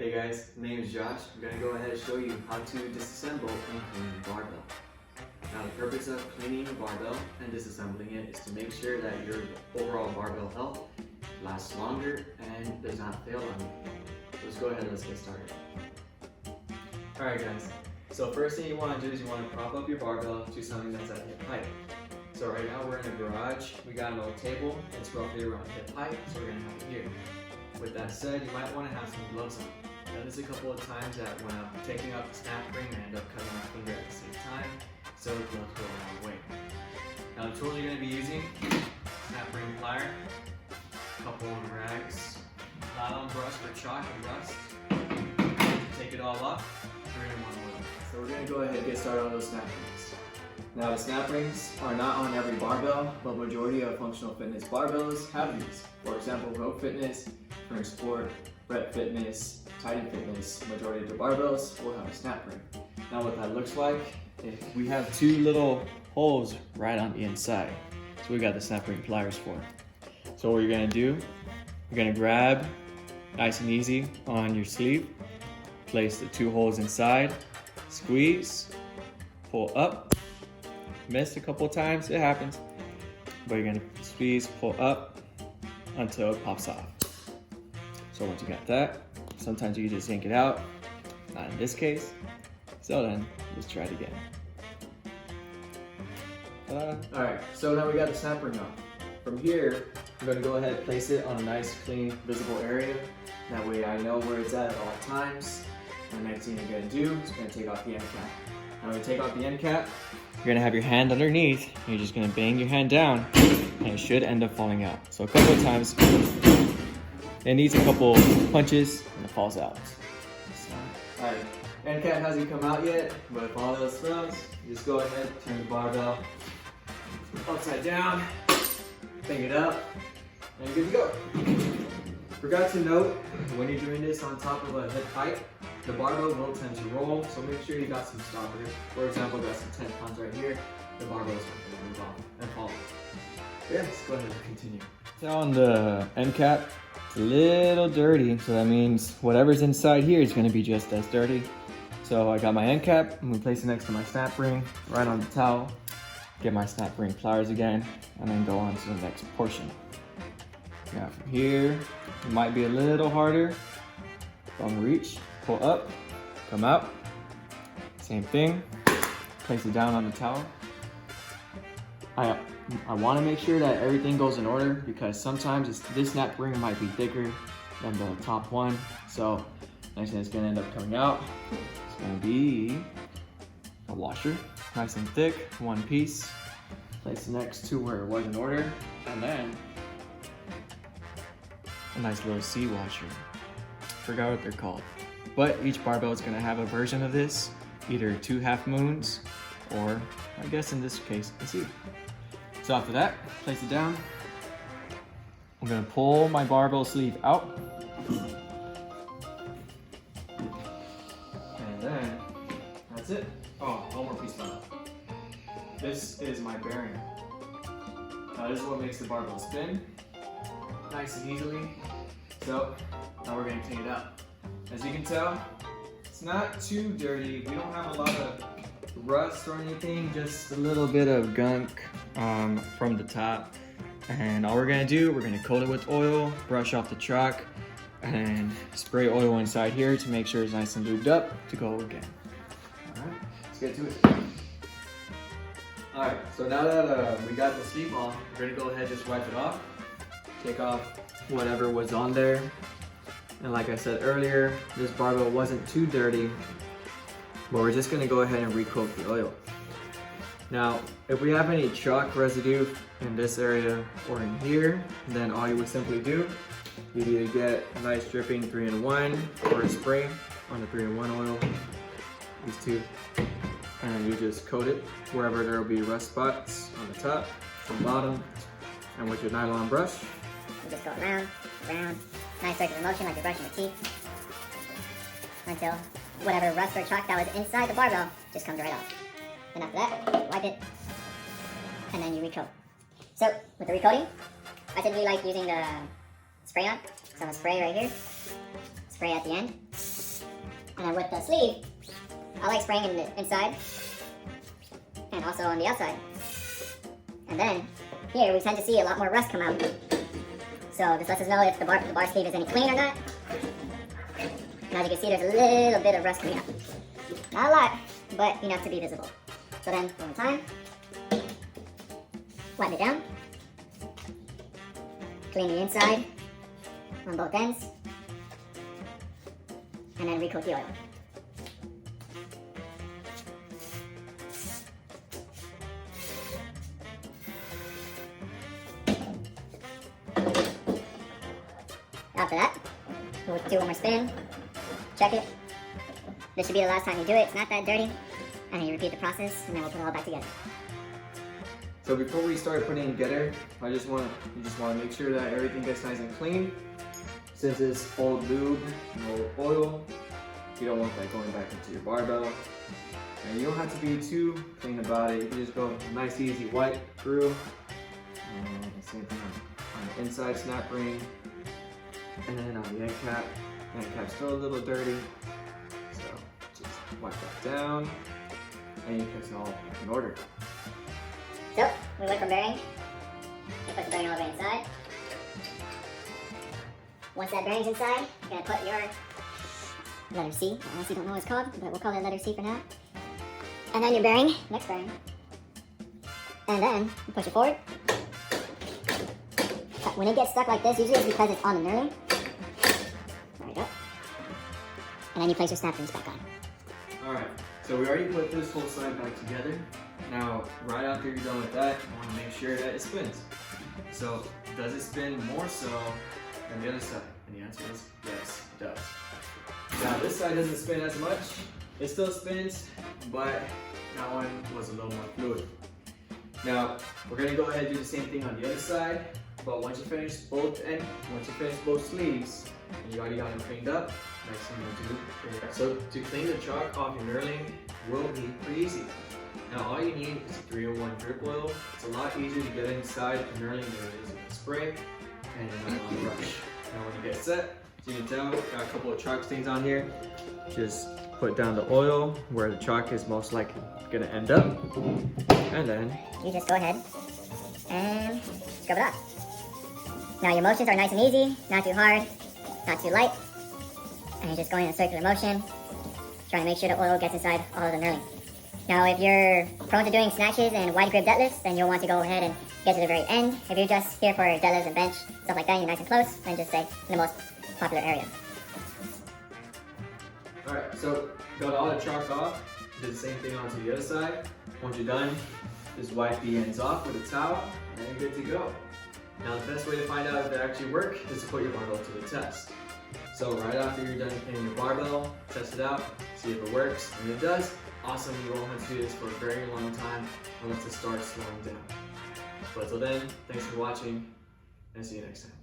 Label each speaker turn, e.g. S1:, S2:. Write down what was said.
S1: Hey guys, my name is Josh. I'm going to go ahead and show you how to disassemble and clean your barbell. Now the purpose of cleaning your barbell and disassembling it is to make sure that your overall barbell health lasts longer and does not fail on you. Let's go ahead and let's get started. Alright guys, so first thing you want to do is you want to prop up your barbell to something that's at hip height. So right now we're in a garage, we got a little table, it's roughly around hip height, so we're going to have it here. With that said, you might want to have some gloves on. I've done this a couple of times that when I'm taking out the snap ring, I end up cutting my finger at the same time, so the gloves go a long way. Now the tools you're going to be using, snap ring plier, a couple of rags, nylon brush for chalk and rust, take it all off, throw it in one oil. So we're going to go ahead and get started on those snap rings. Now the snap rings are not on every barbell, but majority of functional fitness barbells have these. For example, Rogue Fitness, Turn Sport, Brett Fitness, Titan Fitness, majority of the barbells will have a snap ring. Now what that looks like, we have two little holes right on the inside. So we got the snap ring pliers for. So what you're gonna do, you're gonna grab nice and easy on your sleeve, place the two holes inside, squeeze, pull up. Missed a couple times, it happens. But you're gonna squeeze, pull up until it pops off. So once you got that, sometimes you can just yank it out. Not in this case. So then, just try it again. Alright, so now we got the snap ring off. From here, I'm gonna go ahead and place it on a nice, clean, visible area. That way I know where it's at all times. The next thing you're gonna do is gonna take off the end cap. Now when you take off the end cap, you're gonna have your hand underneath, and you're just gonna bang your hand down, and it should end up falling out. So a couple of times, it needs a couple punches, and it falls out. Alright, end cap hasn't come out yet, but if all else fails, you just go ahead, turn the barbell upside down, bang it up, and you're good to go. Forgot to note, when you're doing this on top of a hip height, the barbell will tend to roll, so make sure you got some stoppers. For example, got some 10 pounds right here, the barbell is going to move off and fall. Yeah, let's go ahead and continue. So on the end cap, it's a little dirty, so that means whatever's inside here is going to be just as dirty. So I got my end cap, I'm going to place it next to my snap ring, right on the towel, get my snap ring pliers again, and then go on to the next portion. Now from here, it might be a little harder. Thumb reach, pull up, come out. Same thing, place it down on the towel. I want to make sure that everything goes in order because sometimes this snap ring might be thicker than the top one. So next thing that's going to end up coming out is going to be a washer, nice and thick, one piece. Place it next to where it was in order, and then a nice little C washer. Forgot what they're called. But each barbell is going to have a version of this, either 2 half moons, or I guess in this case, a C. So after that, place it down. I'm going to pull my barbell sleeve out. And then, that's it. Oh, one more piece left. This is my bearing. Now this is what makes the barbell spin, nice and easily. So, now we're going to clean it up. As you can tell, it's not too dirty. We don't have a lot of rust or anything, just a little bit of gunk from the top. And all we're gonna do, we're gonna coat it with oil, brush off the chalk, and spray oil inside here to make sure it's nice and lubed up to go again. All right, let's get to it. All right, so now that we got the sleeve on, we're gonna go ahead and just wipe it off. Take off whatever was on there. And like I said earlier, this barbell wasn't too dirty, but we're just gonna go ahead and recoat the oil. Now, if we have any chalk residue in this area or in here, then all you would simply do, you'd either get a nice dripping 3-in-1 or a spray on the 3-in-1 oil, these two, and then you just coat it wherever there will be rust spots on the top, on the bottom, and with your nylon brush,
S2: you just go around, nice circular motion like you're brushing your teeth, until whatever rust or chalk that was inside the barbell just comes right off. And after that, wipe it, and then you recoat. So with the recoating, I typically like using the spray on. So I'm gonna spray right here, spray at the end, And then with the sleeve, I like spraying in the inside and also on the outside. And then here we tend to see a lot more rust come out. So this lets us know if the bar sleeve is any clean or not. And as you can see, there's a little bit of rust coming out. Not a lot, but enough to be visible. So then, one more time, wipe it down, clean the inside on both ends, and then recoat the oil. After that, we'll do one more spin, check it. This should be the last time you do it, it's not that dirty. And then you repeat the process, and then we'll put it all back together.
S1: So before we start putting it together, you just want to make sure that everything gets nice and clean. Since it's old lube, old oil, you don't want that going back into your barbell. And you don't have to be too clean about it. You can just go nice, easy wipe through. And same thing on the inside snap ring. And then on the end cap's still a little dirty. So just wipe that down. And you put it all in order.
S2: So, we went from bearing. You put the bearing all the way inside. Once that bearing's inside, you're going to put your letter C. I honestly don't know what it's called, but we'll call it letter C for now. And then your bearing, next bearing. And then, you push it forward. When it gets stuck like this, usually it's because it's on the knurling. There we go. And then you place your snap rings back on.
S1: Alright, so we already put this whole side back together. Now, right after you're done with that, you want to make sure that it spins. So, does it spin more so than the other side? And the answer is yes, it does. Now, this side doesn't spin as much. It still spins, but that one was a little more fluid. Now, we're going to go ahead and do the same thing on the other side, but once you finish both sleeves, and you already got them cleaned up, next thing you do. So to clean the chalk off your knurling will be pretty easy. Now all you need is a 301 drip oil. It's a lot easier to get inside the knurling than it is with spray and a nylon brush. Now when you get set, so you can tell, got a couple of chalk stains on here. Just put down the oil where the chalk is most likely going to end up, and then
S2: you just go ahead and scrub it off. Now your motions are nice and easy, not too hard, not too light, and you're just going in a circular motion, trying to make sure the oil gets inside all of the knurling. Now if you're prone to doing snatches and wide grip deadlifts, then you'll want to go ahead and get to the very end. If you're just here for deadlifts and bench, stuff like that, you're nice and close, then just stay in the most popular area.
S1: Alright, so got all the chalk off, do the same thing onto the other side. Once you're done, just wipe the ends off with a towel, and you're good to go. Now the best way to find out if it actually works is to put your barbell to the test. So right after you're done cleaning your barbell, test it out, see if it works, and if it does, awesome, you won't have to do this for a very long time unless it starts slowing down. But until then, thanks for watching, and see you next time.